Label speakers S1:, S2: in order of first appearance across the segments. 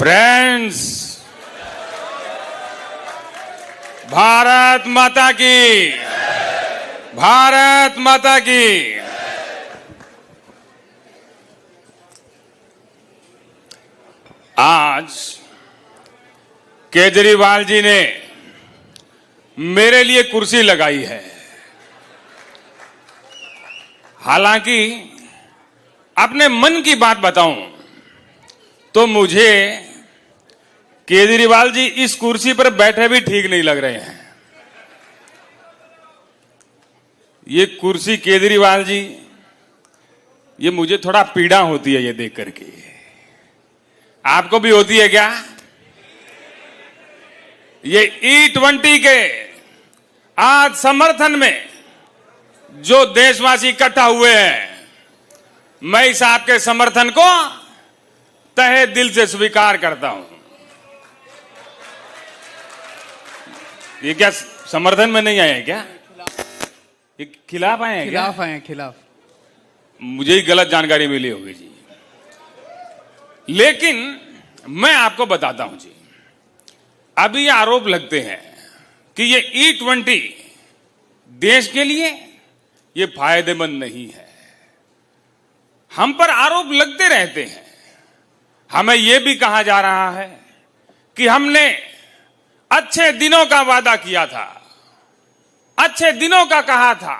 S1: Friends, Bharat माता की, भारत माता की। आज केजरीवाल जी ने मेरे लिए कुर्सी लगाई है। हालांकि अपने मन की बात बताऊं तो मुझे केजरीवाल जी इस कुर्सी पर बैठे भी ठीक नहीं लग रहे हैं। ये कुर्सी केजरीवाल जी, ये मुझे थोड़ा पीड़ा होती है ये देख करके। आपको भी होती है क्या? ये E20 के आज समर्थन में जो देशवासी इकट्ठा हुए हैं, मैं इस आपके समर्थन को तहे दिल से स्वीकार करता हूं। ये क्या समर्थन में नहीं आए हैं क्या? ये खिलाफ आए हैं?
S2: खिलाफ आए हैं, खिलाफ।
S1: मुझे ही गलत जानकारी मिली होगी जी। लेकिन मैं आपको बताता हूं जी, अभी आरोप लगते हैं कि ये E20 देश के लिए ये फायदेमंद नहीं है। हम पर आरोप लगते रहते हैं। हमें यह भी कहा जा रहा है कि हमने अच्छे दिनों का वादा किया था, अच्छे दिनों का कहा था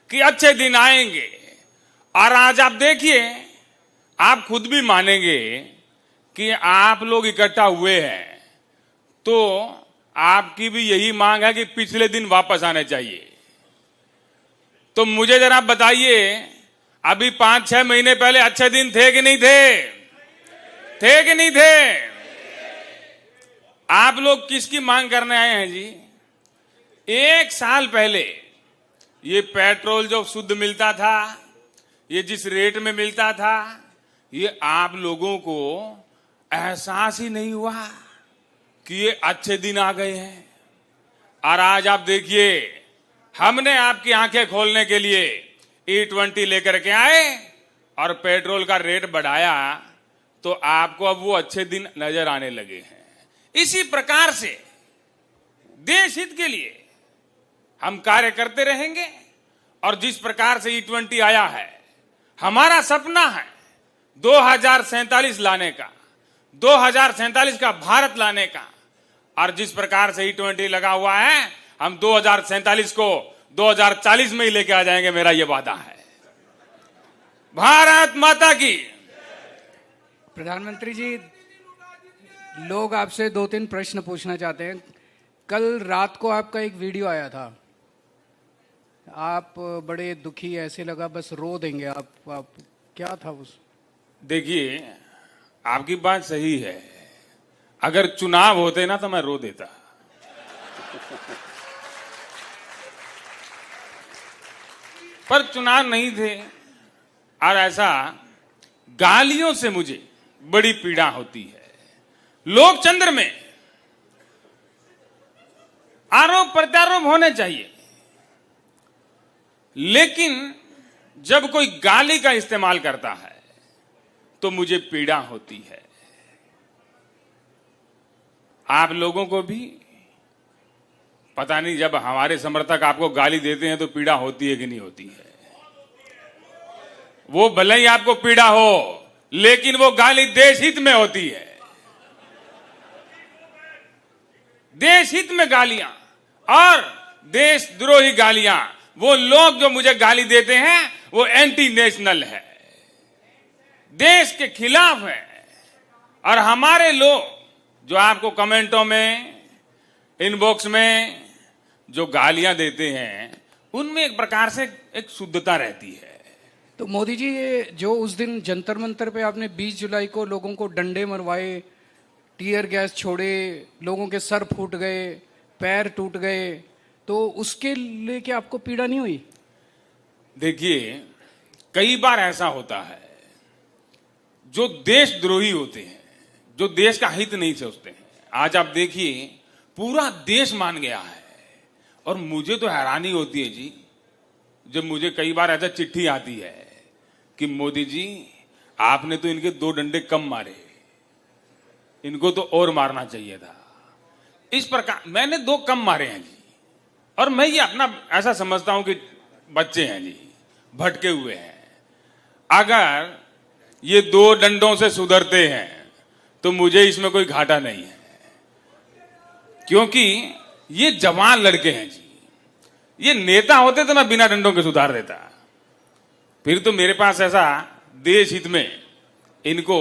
S1: कि अच्छे दिन आएंगे। और आज आप देखिए, आप खुद भी मानेंगे कि आप लोग इकट्ठा हुए हैं तो आपकी भी यही मांग है कि पिछले दिन वापस आने चाहिए। तो मुझे जरा बताइए, अभी 5-6 महीने पहले अच्छे दिन थे कि नहीं थे? थे कि नहीं थे? आप लोग किसकी मांग करने आए हैं जी? 1 साल पहले ये पेट्रोल जो शुद्ध मिलता था, ये जिस रेट में मिलता था, ये आप लोगों को एहसास ही नहीं हुआ कि ये अच्छे दिन आ गए हैं। और आज आप देखिए, हमने आपकी आंखें खोलने के लिए E20 लेकर के आए और पेट्रोल का रेट बढ़ाया, तो आपको अब वो अच्छे दिन नजर आने लगे हैं। इसी प्रकार से देश हित के लिए हम कार्य करते रहेंगे। और जिस प्रकार से E20 आया है, हमारा सपना है 2047 लाने का, 2047 का भारत लाने का। और जिस प्रकार से E20 लगा हुआ है, हम 2047 को 2040 में ही लेके आ जाएंगे, मेरा यह वादा है। भारत माता की।
S2: प्रधानमंत्री जी, लोग आपसे 2-3 प्रश्न पूछना चाहते हैं। कल रात को आपका एक वीडियो आया था, आप बड़े दुखी, ऐसे लगा बस रो देंगे आप क्या था उस?
S1: देखिए, आपकी बात सही है। अगर चुनाव होते ना तो मैं रो देता, पर चुनाव नहीं थे। और ऐसा गालियों से मुझे बड़ी पीड़ा होती है। लोकतंत्र में आरोप प्रत्यारोप होने चाहिए, लेकिन जब कोई गाली का इस्तेमाल करता है तो मुझे पीड़ा होती है। आप लोगों को भी पता नहीं, जब हमारे समर्थक आपको गाली देते हैं तो पीड़ा होती है कि नहीं होती है? वो भले ही आपको पीड़ा हो, लेकिन वो गाली देश हित में होती है। देश हित में गालियां और देशद्रोही गालियां, वो लोग जो मुझे गाली देते हैं वो एंटी नेशनल है, देश के खिलाफ है। और हमारे लोग जो आपको कमेंटों में, इनबॉक्स में जो गालियां देते हैं, उनमें एक प्रकार से एक शुद्धता रहती है।
S2: तो मोदी जी, ये जो उस दिन जंतर मंतर पे आपने 20 जुलाई को लोगों को डंडे मरवाए, टीयर गैस छोड़े, लोगों के सर फूट गए, पैर टूट गए, तो उसके लेके आपको पीड़ा नहीं हुई?
S1: देखिए, कई बार ऐसा होता है, जो देशद्रोही होते हैं, जो देश का हित नहीं सोचते हैं। आज आप देखिए, पूरा देश मान गया है। और मुझे तो हैरानी होती है जी, जब मुझे कई बार ऐसा चिट्ठी आती है कि मोदी जी, आपने तो इनके 2 डंडे कम मारे। इनको तो और मारना चाहिए था। इस प्रकार मैंने 2 कम मारे हैं जी। और मैं ये अपना ऐसा समझता हूं कि बच्चे हैं जी, भटके हुए हैं। अगर ये 2 डंडों से सुधरते हैं तो मुझे इसमें कोई घाटा नहीं है, क्योंकि ये जवान लड़के हैं जी। ये नेता होते तो मैं बिना डंडों के सुधार देता। फिर तो मेरे पास ऐसा देश हित में इनको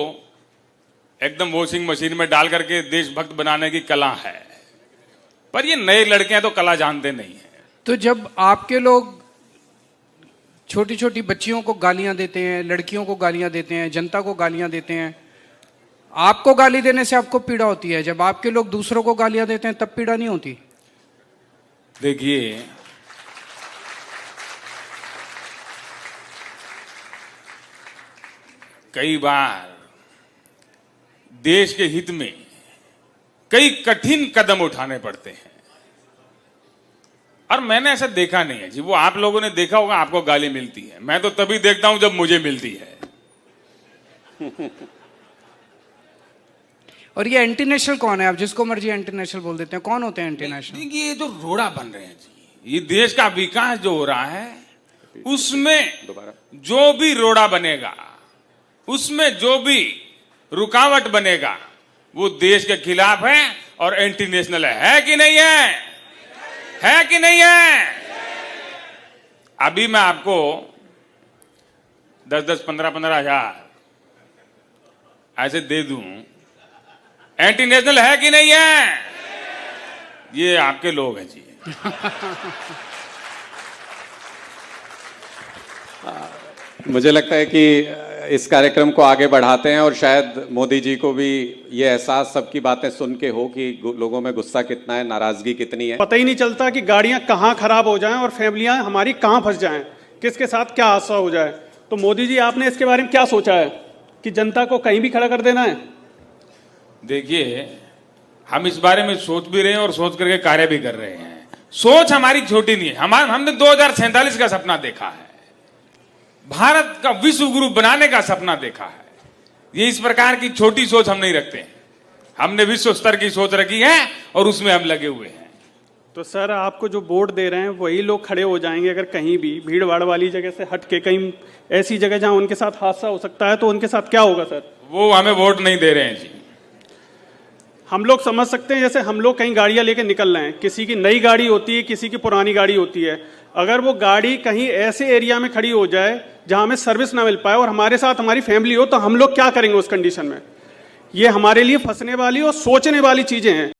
S1: एकदम वॉशिंग मशीन में डाल करके देशभक्त बनाने की कला है। पर ये नए लड़के हैं तो कला जानते नहीं है।
S2: तो जब आपके लोग छोटी छोटी बच्चियों को गालियां देते हैं, लड़कियों को गालियां देते हैं, जनता को गालियां देते हैं, आपको गाली देने से आपको पीड़ा होती है, जब आपके लोग दूसरों को गालियां देते हैं तब पीड़ा नहीं होती?
S1: देखिए, कई बार देश के हित में कई कठिन कदम उठाने पड़ते हैं, और मैंने ऐसा देखा नहीं है जी। वो आप लोगों ने देखा होगा, आपको गाली मिलती है, मैं तो तभी देखता हूं जब मुझे मिलती है।
S2: और ये एंटी नेशनल कौन है? आप जिसको मर्जी एंटी नेशनल बोल देते हैं, कौन होते हैं एंटी नेशनल?
S1: ये जो रोड़ा बन रहे हैं जी, ये देश का विकास जो हो रहा है उसमें जो भी रोड़ा बनेगा, उसमें जो भी रुकावट बनेगा, वो देश के खिलाफ है और एंटी नेशनल है कि नहीं है? है कि नहीं है? अभी मैं आपको 10-10, 15-15 हजार ऐसे दे दूं, एंटी नेशनल है कि नहीं है? ये आपके लोग हैं जी।
S3: मुझे लगता है कि इस कार्यक्रम को आगे बढ़ाते हैं और शायद मोदी जी को भी ये एहसास सबकी बातें सुन के हो कि लोगों में गुस्सा कितना है, नाराजगी कितनी है।
S4: पता ही नहीं चलता कि गाड़ियां कहाँ खराब हो जाएं और फैमिलियां हमारी कहाँ फंस जाएं, किसके साथ क्या हादसा हो जाए। तो मोदी जी, आपने इसके बारे में क्या सोचा है कि जनता को कहीं भी खड़ा कर देना है?
S1: देखिए, हम इस बारे में सोच भी रहे हैं और सोच करके कार्य भी कर रहे हैं। सोच हमारी छोटी नहीं है। हमने 2047 का सपना देखा है, भारत का विश्व गुरु बनाने का सपना देखा है। ये इस प्रकार की छोटी सोच हम नहीं रखते हैं, हमने विश्व स्तर की सोच रखी है और उसमें हम लगे हुए हैं।
S4: तो सर, आपको जो वोट दे रहे हैं वही लोग खड़े हो जाएंगे अगर कहीं भी भीड़ भाड़ वाली जगह से हट के कहीं ऐसी जगह जहां उनके साथ हादसा हो सकता है, तो उनके साथ क्या होगा सर?
S1: वो हमें वोट नहीं दे रहे हैं जी।
S4: हम लोग समझ सकते हैं, जैसे हम लोग कहीं गाड़ियां लेके निकल रहे हैं, किसी की नई गाड़ी होती है, किसी की पुरानी गाड़ी होती है। अगर वो गाड़ी कहीं ऐसे एरिया में खड़ी हो जाए जहां हमें सर्विस ना मिल पाए और हमारे साथ हमारी फैमिली हो, तो हम लोग क्या करेंगे उस कंडीशन में? ये हमारे लिए फंसने वाली और सोचने वाली चीजें हैं।